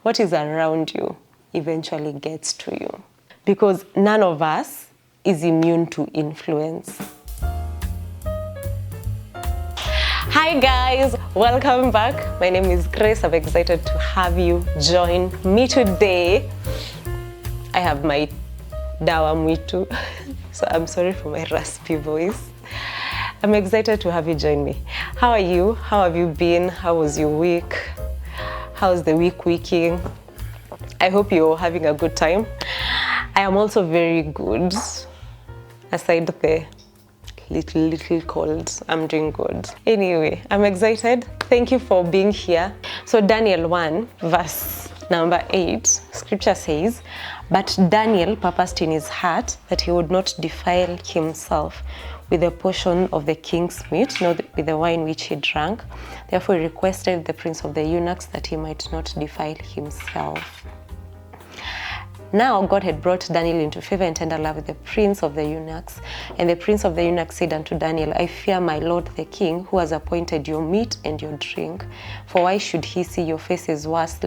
what is around you eventually gets to you, because none of us is immune to influence. Hi guys, welcome back. My name is Grace. I'm excited to have you join me today. I have my dawa mwitu, so I'm sorry for my raspy voice. I'm excited to have you join me. How are you? How have you been? How was your week? How's the weeking? I hope you're having a good time. I am also very good. Aside the little cold, I'm doing good. Anyway, I'm excited. Thank you for being here. So Daniel 1 verse number 8, scripture says, "But Daniel purposed in his heart that he would not defile himself with a portion of the king's meat, nor with the wine which he drank. Therefore he requested the prince of the eunuchs that he might not defile himself." Now God had brought Daniel into favor and tender love with the prince of the eunuchs. And the prince of the eunuchs said unto Daniel, "I fear my lord the king, who has appointed your meat and your drink. For why should he see your faces worse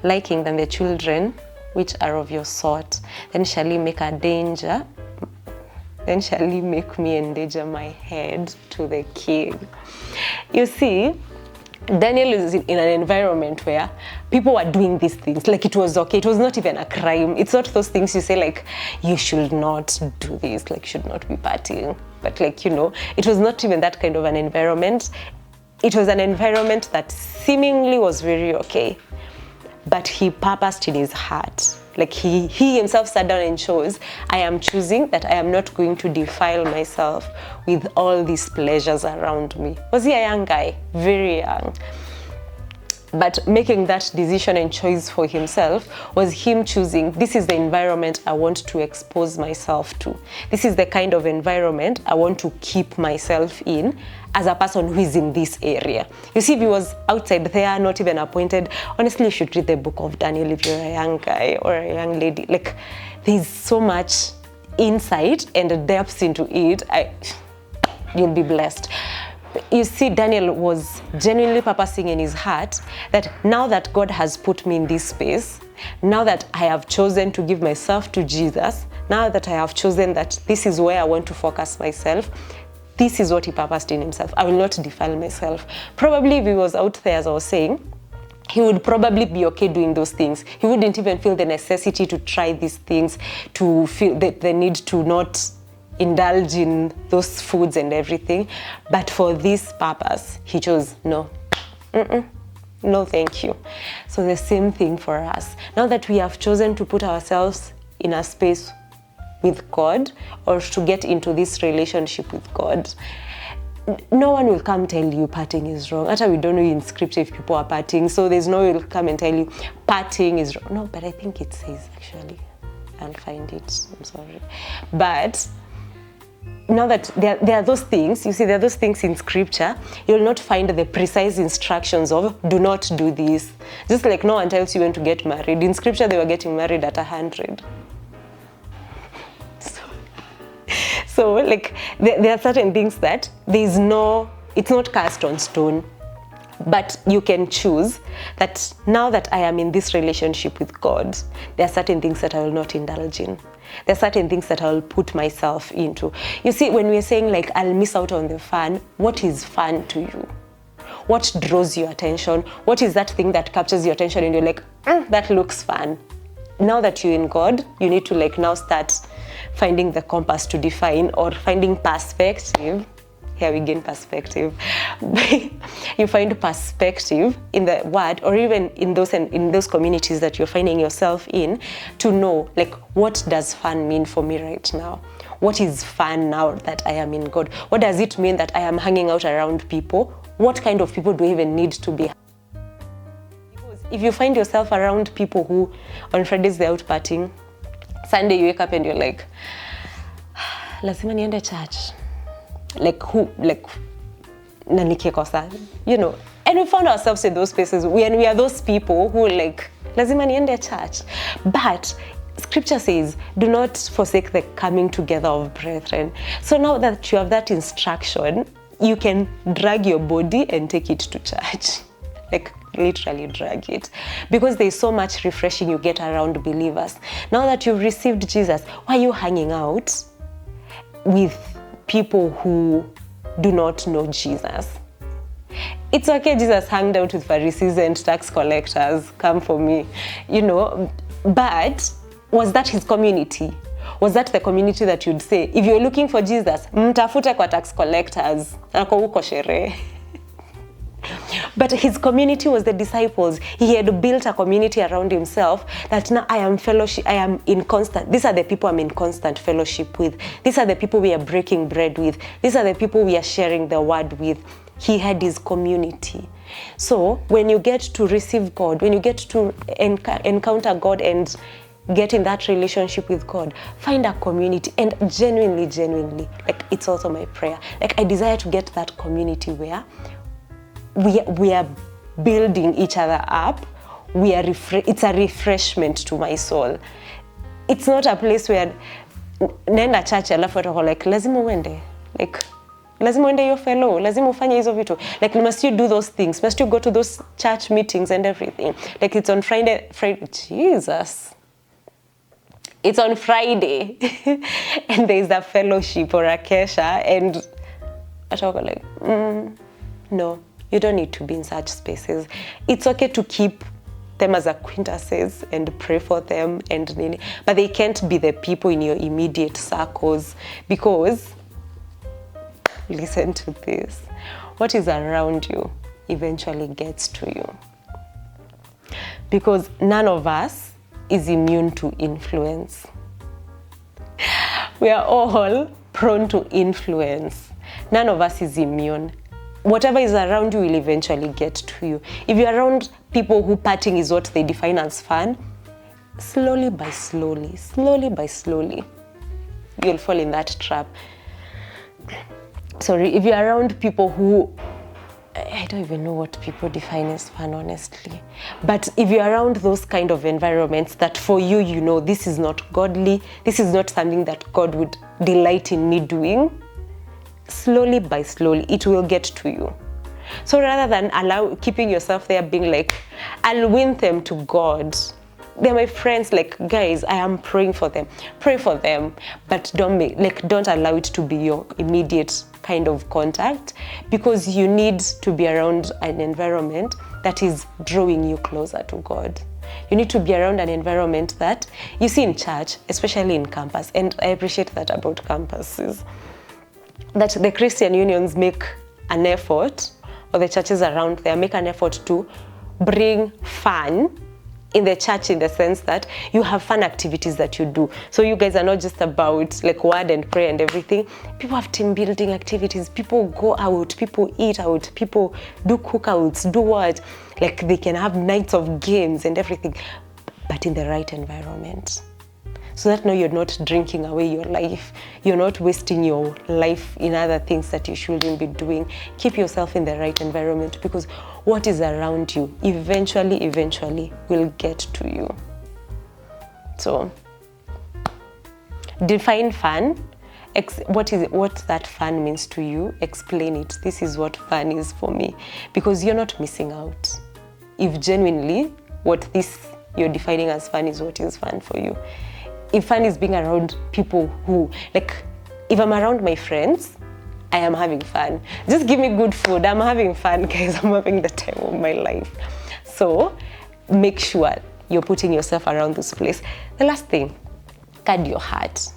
liking than the children which are of your sort? Then shall he make me endanger my head to the king." You see, Daniel is in an environment where people were doing these things like it was okay. It was not even a crime. It's not those things you say like, you should not do this, like you should not be partying. But like, it was not even that kind of an environment. It was an environment that seemingly was very okay. But he purposed in his heart. Like he himself sat down and chose, I am choosing that I am not going to defile myself with all these pleasures around me. Was he a young guy? Very young. But making that decision and choice for himself was him choosing, this is the environment I want to expose myself to. This is the kind of environment I want to keep myself in as a person who is in this area. You see, if he was outside there, not even appointed, honestly, you should read the book of Daniel if you're a young guy or a young lady. Like, there's so much insight and depth into it. You'll be blessed. You see, Daniel was genuinely purposing in his heart that now that God has put me in this space, now that I have chosen to give myself to Jesus, now that I have chosen that this is where I want to focus myself, this is what he purposed in himself. I will not defile myself. Probably if he was out there, as I was saying, he would probably be okay doing those things. He wouldn't even feel the necessity to try these things, to feel the need to not indulge in those foods and everything. But for this purpose, he chose no. No, thank you. So the same thing for us. Now that we have chosen to put ourselves in a space with God, or to get into this relationship with God, no one will come tell you partying is wrong. Actually, we don't know in scripture if people are partying, so there's no one will come and tell you partying is wrong. No, but I think it says, actually. I'll find it, I'm sorry. But now that there are those things, you see, there are those things in scripture, you'll not find the precise instructions of do not do this. Just like no one tells you when to get married. In scripture, they were getting married at 100. So like there are certain things that it's not cast on stone, but you can choose that now that I am in this relationship with God, there are certain things that I will not indulge in. There are certain things that I will put myself into. You see, when we're saying like, I'll miss out on the fun, what is fun to you? What draws your attention? What is that thing that captures your attention and you're like, that looks fun? Now that you're in God, you need to like now start finding the compass to define, or finding perspective. Here we gain perspective. You find perspective in the word, or even in those communities that you're finding yourself in, to know like, what does fun mean for me right now? What is fun now that I am in God? What does it mean that I am hanging out around people? What kind of people do I even need to be? Because if you find yourself around people who on Fridays they're out partying, Sunday you wake up and you're like, lazima niende church. Like who, like, na nikikosa, and we found ourselves in those spaces when we are those people who like, lazima niende church. But scripture says, do not forsake the coming together of brethren. So now that you have that instruction, you can drag your body and take it to church. Like, literally drag it, because there's so much refreshing you get around believers. Now that you've received Jesus, why are you hanging out with people who do not know Jesus? It's okay, Jesus hanged out with Pharisees and tax collectors, come for me, but was that his community? Was that the community that you'd say, if you're looking for Jesus, mtafute kwa tax collectors, ako huko sherehe? But his community was the disciples. He had built a community around himself that now these are the people I'm in constant fellowship with. These are the people we are breaking bread with. These are the people we are sharing the word with. He had his community. So when you get to receive God, when you get to encounter God and get in that relationship with God, find a community, and genuinely, like, it's also my prayer. Like, I desire to get that community where we are building each other up. It's a refreshment to my soul. It's not a place where nenda church alafu watu like lazima uende, like lazima uende your fellow, lazima ufanye hizo vitu, like must you do those things, must you go to those church meetings and everything, like it's on Friday, Jesus, it's on Friday and there's a fellowship or a kesha, and I talk like no, you don't need to be in such spaces. It's okay to keep them as acquaintances and pray for them, but they can't be the people in your immediate circles, because listen to this, what is around you eventually gets to you, because none of us is immune to influence. We are all prone to influence. None of us is immune. Whatever is around you will eventually get to you. If you're around people who partying is what they define as fun, slowly by slowly, you'll fall in that trap. Sorry, if you're around people who, I don't even know what people define as fun, honestly. But if you're around those kind of environments that for you, this is not godly, this is not something that God would delight in me doing, slowly by slowly, it will get to you. So rather than keeping yourself there being like, I'll win them to God. They're my friends, like, guys, I am praying for them. Pray for them, but don't allow it to be your immediate kind of contact, because you need to be around an environment that is drawing you closer to God. You need to be around an environment that you see in church, especially in campus, and I appreciate that about campuses, that the Christian unions make an effort, or the churches around there make an effort to bring fun in the church, in the sense that you have fun activities that you do. So you guys are not just about like word and prayer and everything. People have team building activities, people go out, people eat out, people do cookouts, do what? Like they can have nights of games and everything, but in the right environment. So that now you're not drinking away your life. You're not wasting your life in other things that you shouldn't be doing. Keep yourself in the right environment, because what is around you eventually will get to you. So define fun. What that fun means to you, explain it. This is what fun is for me, because you're not missing out. If genuinely what you're defining as fun is what is fun for you. If fun is being around people who, like, if I'm around my friends, I am having fun. Just give me good food, I'm having fun, guys. I'm having the time of my life. So make sure you're putting yourself around this place. The last thing, guard your heart.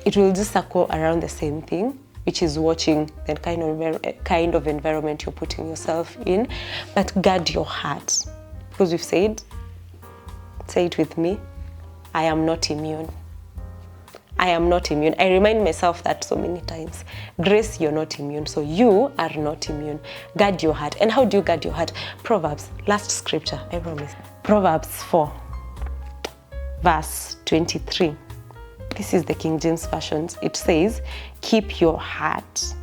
It will just circle around the same thing, which is watching the kind of environment you're putting yourself in. But guard your heart, because we've said, say it with me, I am not immune. I am not immune. I remind myself that so many times. Grace, you're not immune. So you are not immune. Guard your heart. And how do you guard your heart? Proverbs, last scripture, I promise. Proverbs 4, verse 23. This is the King James Version. It says, keep your heart.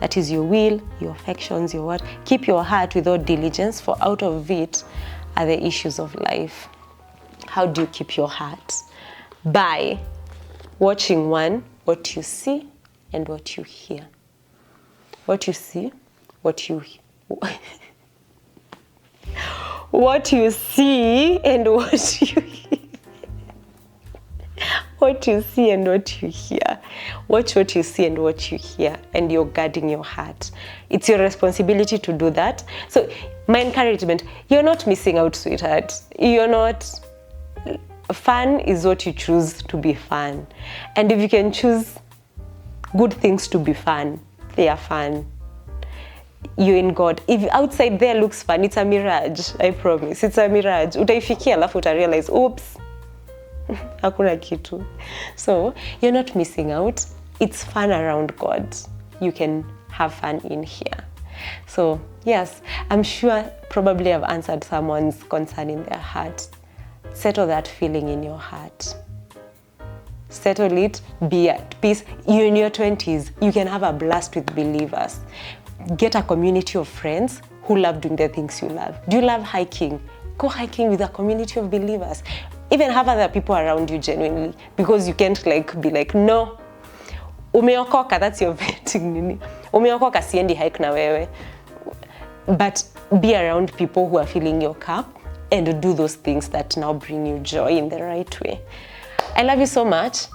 That is your will, your affections, your word. Keep your heart with all diligence, for out of it are the issues of life. How do you keep your heart? By watching, one, what you see and what you hear. What you see, what you what you see and what you hear. What you see and what you hear. Watch what you see and what you hear, and you're guarding your heart. It's your responsibility to do that. So my encouragement, you're not missing out, sweetheart. You're not. Fun is what you choose to be fun. And if you can choose good things to be fun, they are fun. You're in God. If outside there looks fun, it's a mirage. I promise. It's a mirage. Utaifikia alafu uta realize, oops, hakuna kitu. So you're not missing out. It's fun around God. You can have fun in here. So yes, I'm sure probably I've answered someone's concern in their heart. Settle that feeling in your heart. Settle it, be at peace. You're in your 20s. You can have a blast with believers. Get a community of friends who love doing the things you love. Do you love hiking? Go hiking with a community of believers. Even have other people around you genuinely, because you can't be like, no, umeokoka, that's your vetting nini. Umeokoka siendi hike na wewe. But be around people who are filling your cup and do those things that now bring you joy in the right way. I love you so much.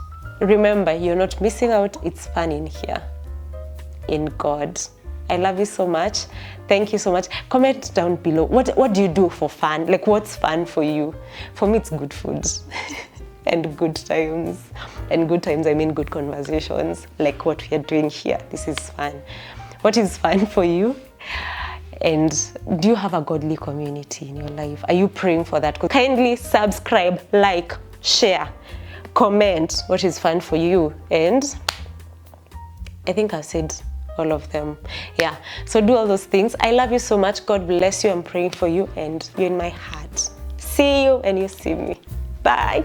Remember, you're not missing out. It's fun in here, in God. I love you so much. Thank you so much. Comment down below. What do you do for fun? Like, what's fun for you? For me, it's good food and good times. And good times, I mean good conversations, like what we are doing here. This is fun. What is fun for you? And do you have a godly community in your life? Are you praying for that? Kindly subscribe, like, share, comment what is fun for you. And I think I've said all of them. Yeah, so do all those things. I love you so much. God bless you. I'm praying for you, and you're in my heart. See you and you see me. Bye.